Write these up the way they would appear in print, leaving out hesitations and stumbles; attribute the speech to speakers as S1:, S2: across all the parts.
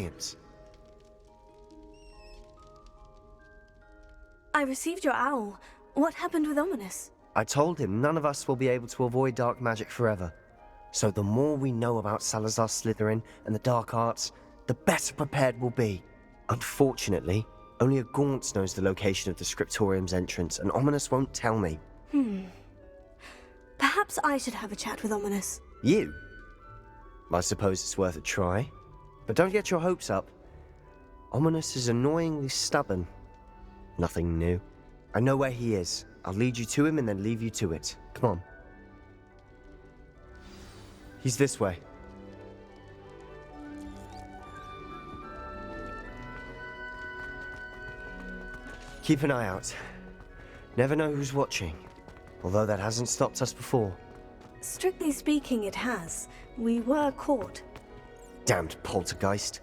S1: brilliant.
S2: I received your owl. What happened with Ominous?
S1: I told him none of us will be able to avoid dark magic forever. So the more we know about Salazar Slytherin and the dark arts, the better prepared we'll be. Unfortunately, only a Gaunt knows the location of the Scriptorium's entrance, and Ominous won't tell me.
S2: Perhaps I should have a chat with Ominous.
S1: You? I suppose it's worth a try. But don't get your hopes up. Ominous is annoyingly stubborn. Nothing new. I know where he is. I'll lead you to him and then leave you to it. Come on. He's this way. Keep an eye out. Never know who's watching. Although that hasn't stopped us before.
S2: Strictly speaking, it has. We were caught.
S1: Damned poltergeist.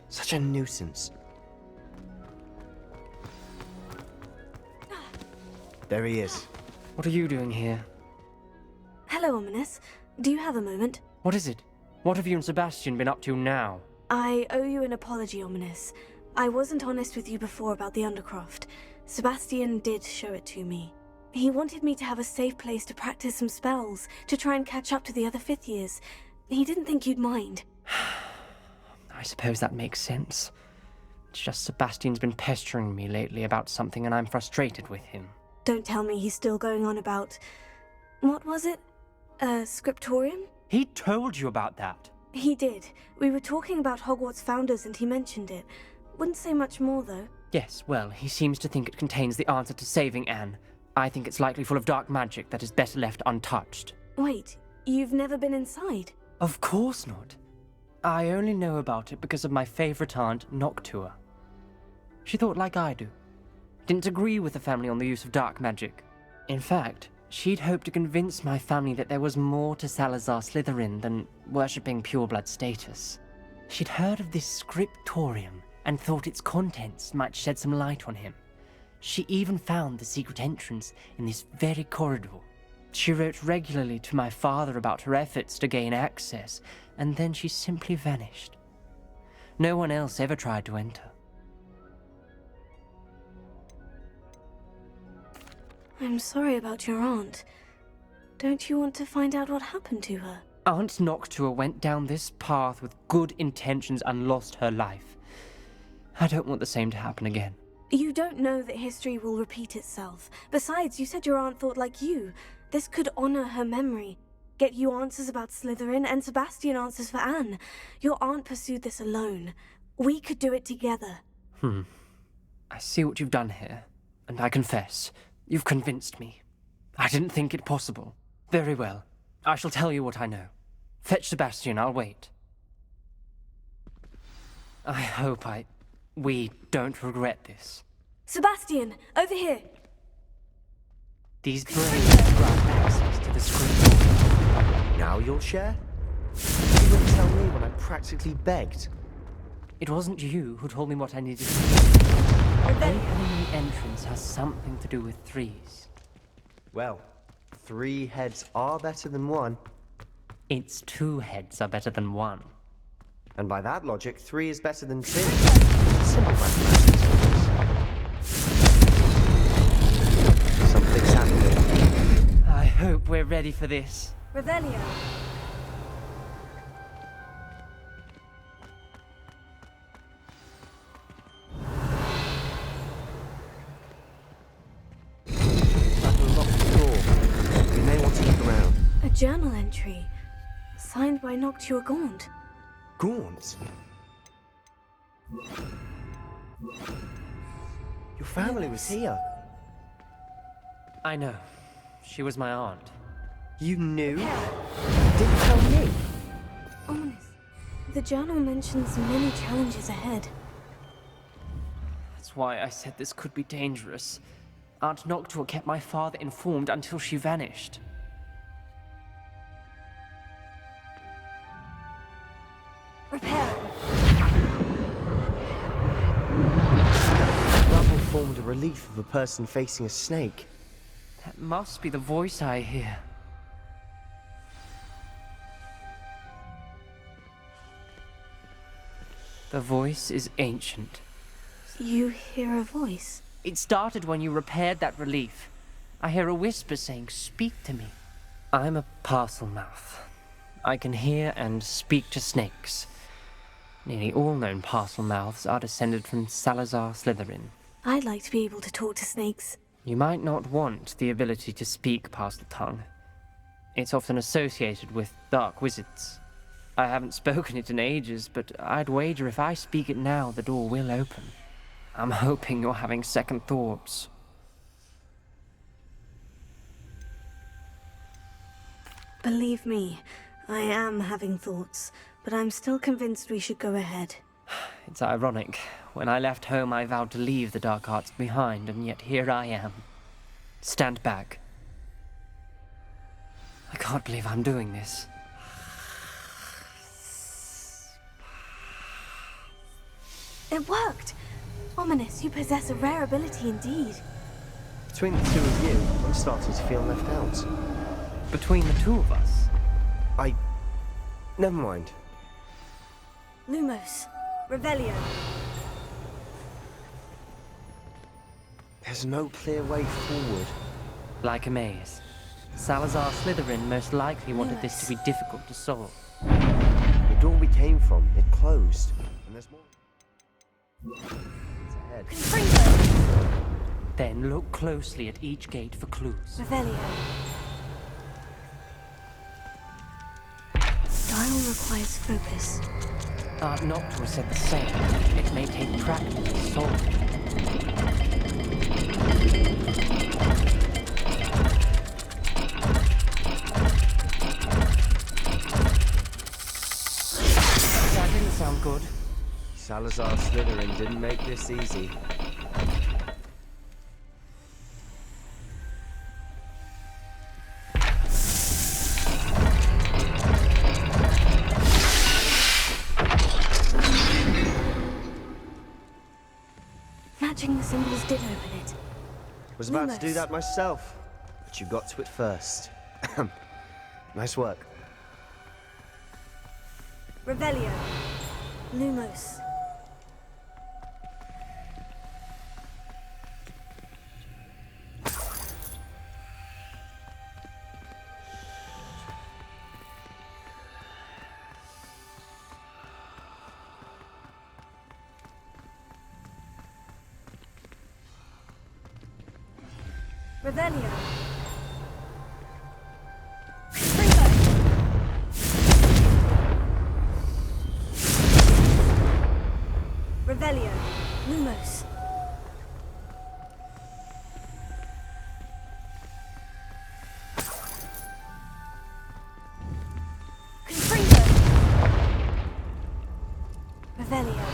S1: Such a nuisance. There he is.
S3: What are you doing here?
S2: Hello, Ominous. Do you have a moment?
S3: What is it? What have you and Sebastian been up to now?
S2: I owe you an apology, Ominous. I wasn't honest with you before about the Undercroft. Sebastian did show it to me. He wanted me to have a safe place to practice some spells, to try and catch up to the other fifth years. He didn't think you'd mind.
S3: I suppose that makes sense. It's just Sebastian's been pestering me lately about something and I'm frustrated with him.
S2: Don't tell me he's still going on about... What was it? Scriptorium?
S3: He told you about that?
S2: He did. We were talking about Hogwarts founders and he mentioned it. Wouldn't say much more, though.
S3: Yes, well, he seems to think it contains the answer to saving Anne. I think it's likely full of dark magic that is better left untouched.
S2: Wait, you've never been inside?
S3: Of course not. I only know about it because of my favourite aunt, Noctua. She thought like I do. Didn't agree with the family on the use of dark magic. In fact, she'd hoped to convince my family that there was more to Salazar Slytherin than worshipping pureblood status. She'd heard of this scriptorium and thought its contents might shed some light on him. She even found the secret entrance in this very corridor. She wrote regularly to my father about her efforts to gain access, and then she simply vanished. No one else ever tried to enter.
S2: I'm sorry about your aunt. Don't you want to find out what happened to her?
S3: Aunt Noctua went down this path with good intentions and lost her life. I don't want the same to happen again.
S2: You don't know that history will repeat itself. Besides, you said your aunt thought like you. This could honor her memory. Get you answers about Slytherin and Sebastian answers for Anne. Your aunt pursued this alone. We could do it together.
S3: I see what you've done here, and I confess, you've convinced me. I didn't think it possible. Very well. I shall tell you what I know. Fetch Sebastian, I'll wait. I hope we don't regret this.
S2: Sebastian, over here!
S3: These brains grant access to the screen.
S1: Now you'll share? You wouldn't tell me when I practically begged.
S3: It wasn't you who told me what I needed to do. Opening the entrance has something to do with threes.
S1: Well, 3 heads are better than 1.
S3: It's 2 heads are better than 1.
S1: And by that logic, 3 is better than 2. Simple mathematics. Something's happening.
S3: I hope we're ready for this.
S2: Revelio.
S1: That unlocked the door. We may want to look around.
S2: A journal entry. Signed by Noctua Gaunt.
S1: Gaunt? Your family was here.
S3: I know. She was my aunt.
S1: You knew? Didn't tell me.
S2: Ominous. The journal mentions many challenges ahead.
S3: That's why I said this could be dangerous. Aunt Noctua kept my father informed until she vanished.
S2: Repair.
S1: Rubble formed a relief of a person facing a snake.
S3: That must be the voice I hear. The voice is ancient.
S2: You hear a voice?
S3: It started when you repaired that relief. I hear a whisper saying, "Speak to me." I'm a parcel mouth. I can hear and speak to snakes. Nearly all known parcel mouths are descended from Salazar Slytherin.
S2: I'd like to be able to talk to snakes.
S3: You might not want the ability to speak parcel tongue. It's often associated with dark wizards. I haven't spoken it in ages, but I'd wager if I speak it now, the door will open. I'm hoping you're having second thoughts.
S2: Believe me, I am having thoughts, but I'm still convinced we should go ahead.
S3: It's ironic. When I left home, I vowed to leave the dark arts behind, and yet here I am. Stand back. I can't believe I'm doing this.
S2: It worked! Ominous, you possess a rare ability indeed.
S1: Between the two of you, I'm starting to feel left out.
S3: Between the two of us?
S1: Never mind.
S2: Lumos, Revelio.
S1: There's no clear way forward.
S3: Like a maze. Salazar Slytherin most likely wanted this to be difficult to solve.
S1: The door we came from, it closed. And there's more. It's ahead.
S2: Confringo!
S3: Then look closely at each gate for clues.
S2: Revelio. Dial requires focus.
S3: Art Noctua said the same. It may take practice to solve it. That didn't sound good.
S1: Salazar Slytherin didn't make this easy.
S2: Matching the symbols did open it.
S1: Was about to do
S2: Lumos.
S1: that myself, but you got to it first. Nice work.
S2: Revelio. Lumos. Revelio. Confringo. Revelio. Lumos. Confringo. Revelio.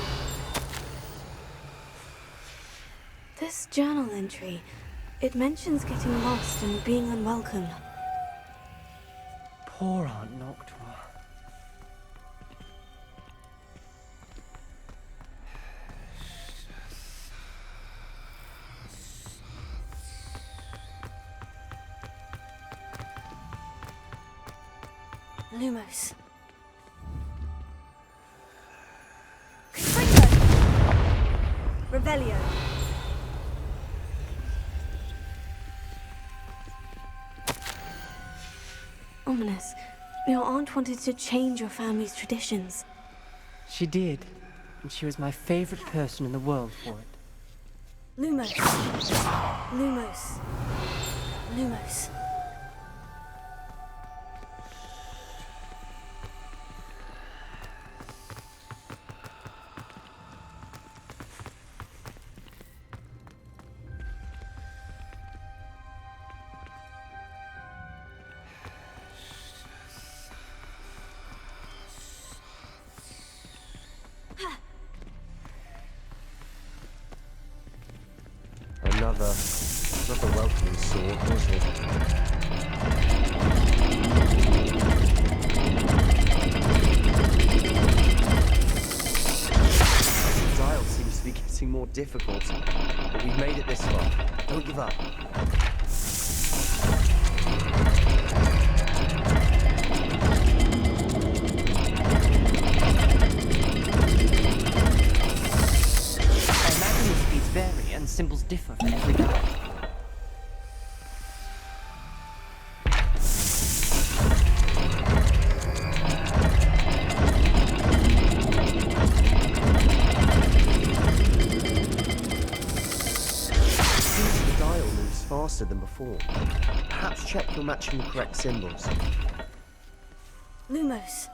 S2: This journal entry, it mentions getting lost and being unwelcome.
S3: Poor Aunt Noctua.
S2: Lumos. Confringo. Revelio. Ominous, your aunt wanted to change your family's traditions.
S3: She did, and she was my favorite person in the world for it.
S2: Lumos. Lumos. Lumos.
S1: Not the welcoming sort, was it? The dial seems to be getting more difficult, but we've made it this far. Don't give up.
S3: symbols differ for every dial.
S1: The dial moves faster than before. Perhaps check you're matching the correct symbols.
S2: Lumos.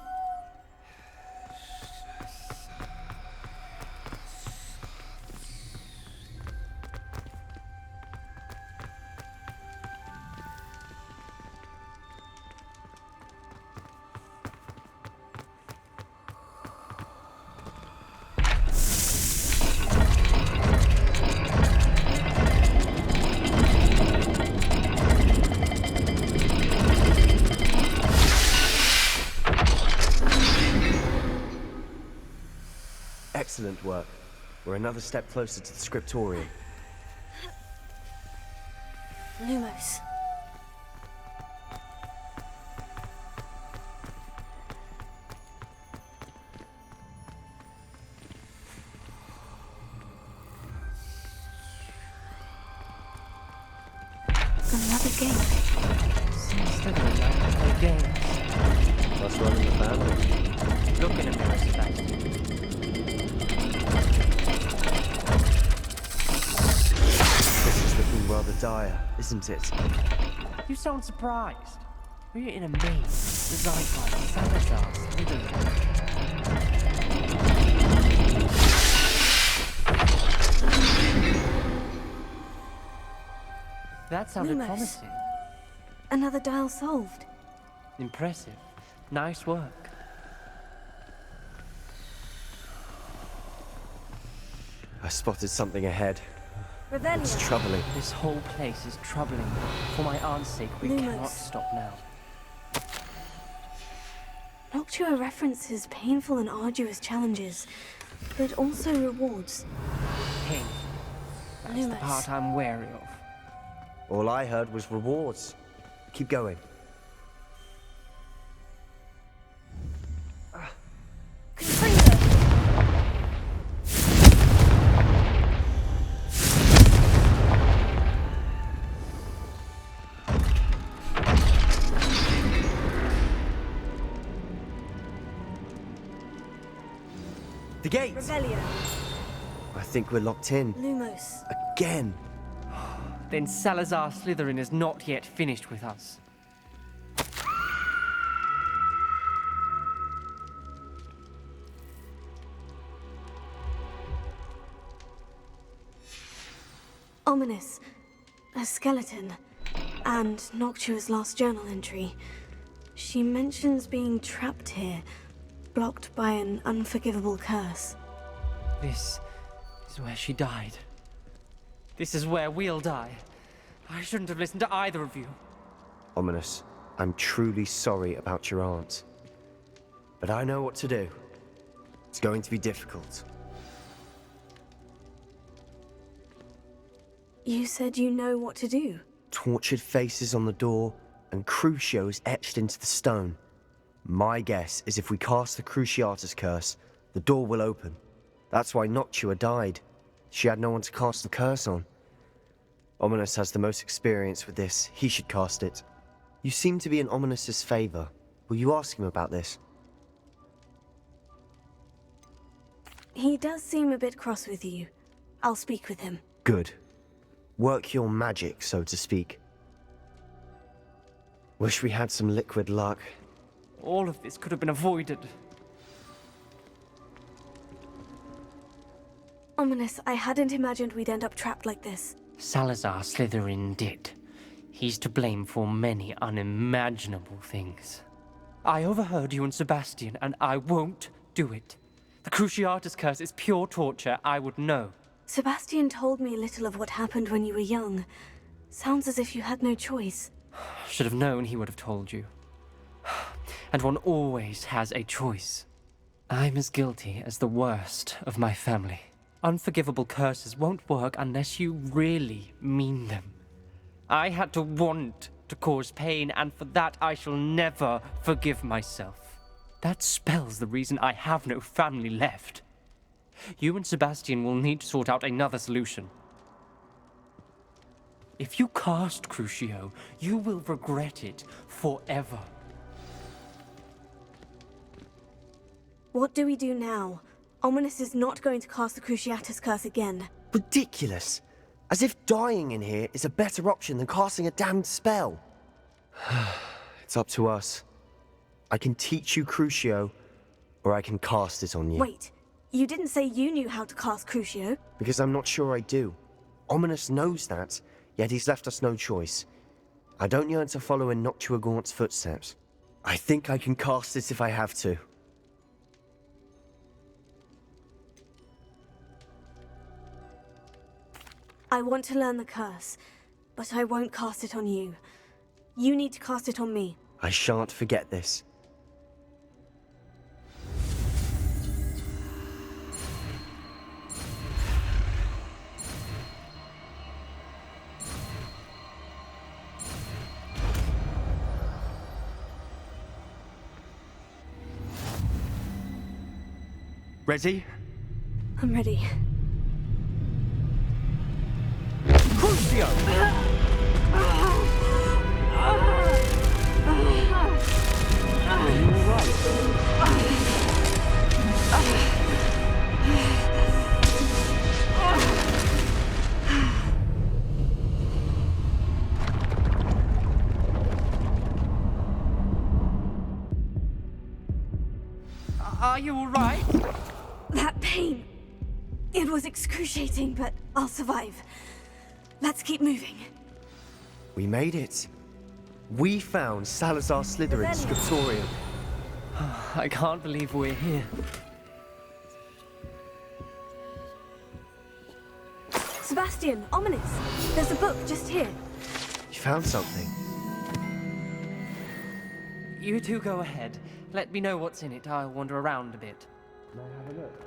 S1: Excellent work. We're another step closer to the scriptorium.
S2: Lumos. Another gate.
S3: Seems Slytherin like to play games.
S1: What's wrong in the family?
S3: Look in a mirror, Sebastian.
S1: This is looking rather dire, isn't it?
S3: You sound surprised. We're in a maze designed by Salazar Slytherin. That sounded
S2: Lumos.
S3: promising.
S2: Another dial solved.
S3: Impressive. Nice work.
S1: I spotted something ahead.
S2: Revelio.
S1: It's troubling.
S3: This whole place is troubling. For my aunt's sake, we
S2: Lumos.
S3: cannot stop now.
S2: Noctua references painful and arduous challenges, but also rewards.
S3: Pain. That's the
S2: Lumos.
S3: part I'm wary of.
S1: All I heard was rewards. Keep going.
S2: Crusio.
S1: The gates!
S2: Revelio.
S1: I think we're locked in.
S2: Lumos.
S1: Again.
S3: Then Salazar Slytherin is not yet finished with us.
S2: Ominous. A skeleton. And Noctua's last journal entry. She mentions being trapped here, blocked by an unforgivable curse.
S3: This is where she died. This is where we'll die. I shouldn't have listened to either of you.
S1: Ominous, I'm truly sorry about your aunt. But I know what to do. It's going to be difficult.
S2: You said you know what to do.
S1: Tortured faces on the door, and Crusio is etched into the stone. My guess is if we cast the Cruciatus curse, the door will open. That's why Noctua died. She had no one to cast the curse on. Ominous has the most experience with this. He should cast it. You seem to be in Ominous's favor. Will you ask him about this?
S2: He does seem a bit cross with you. I'll speak with him.
S1: Good. Work your magic, so to speak. Wish we had some liquid luck.
S3: All of this could have been avoided.
S2: Ominous, I hadn't imagined we'd end up trapped like this.
S3: Salazar Slytherin did. He's to blame for many unimaginable things. I overheard you and Sebastian, and I won't do it. The Cruciatus curse is pure torture. I would know.
S2: Sebastian told me little of what happened when you were young. Sounds as if you had no choice.
S3: Should have known he would have told you. And one always has a choice. I'm as guilty as the worst of my family. Unforgivable curses won't work unless you really mean them. I had to want to cause pain, and for that I shall never forgive myself. That spells the reason I have no family left. You and Sebastian will need to sort out another solution. If you cast Crusio, you will regret it forever.
S2: What do we do now? Ominous is not going to cast the Cruciatus Curse again.
S1: Ridiculous. As if dying in here is a better option than casting a damned spell. It's up to us. I can teach you Crusio, or I can cast it on you.
S2: Wait, you didn't say you knew how to cast Crusio?
S1: Because I'm not sure I do. Ominous knows that, yet he's left us no choice. I don't yearn to follow in Noctua Gaunt's footsteps. I think I can cast it if I have to.
S2: I want to learn the curse, but I won't cast it on you. You need to cast it on me.
S1: I shan't forget this. Ready?
S2: I'm ready.
S1: Crusio!
S3: Are you all right?
S2: That pain. It was excruciating, but I'll survive. Let's keep moving.
S1: We made it. We found Salazar Slytherin's scriptorium.
S3: I can't believe we're here.
S2: Sebastian, Ominous. There's a book just here.
S1: You found something.
S3: You two go ahead. Let me know what's in it. I'll wander around a bit.
S1: May I have a look?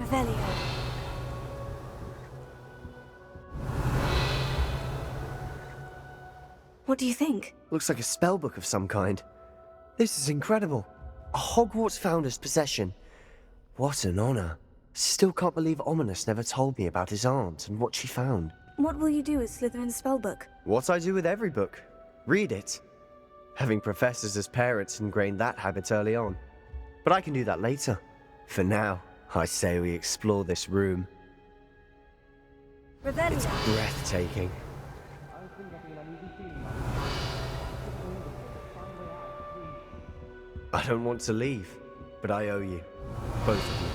S2: Revelio. What do you think?
S1: Looks like a spellbook of some kind. This is incredible. A Hogwarts founder's possession. What an honor. Still can't believe Ominous never told me about his aunt and what she found.
S2: What will you do with Slytherin's spellbook?
S1: What I do with every book. Read it. Having professors as parents ingrained that habit early on. But I can do that later. For now, I say we explore this room.
S2: Revelio.
S1: It's breathtaking. I don't want to leave, but I owe you. Both of you.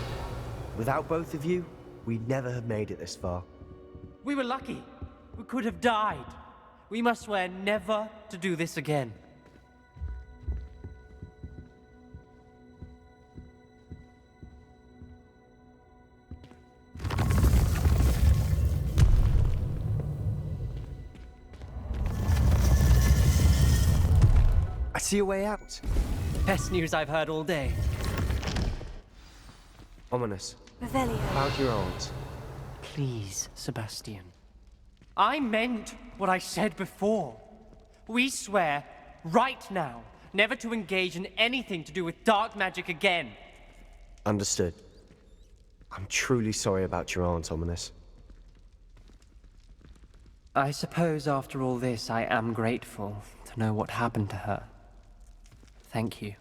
S1: Without both of you, we'd never have made it this far.
S3: We were lucky. We could have died. We must swear never to do this again.
S1: I see a way out.
S3: Best news I've heard all day.
S1: Ominous.
S2: Revelio.
S1: About your aunt.
S3: Please, Sebastian. I meant what I said before. We swear, right now, never to engage in anything to do with dark magic again.
S1: Understood. I'm truly sorry about your aunt, Ominous.
S3: I suppose after all this, I am grateful to know what happened to her. Thank you.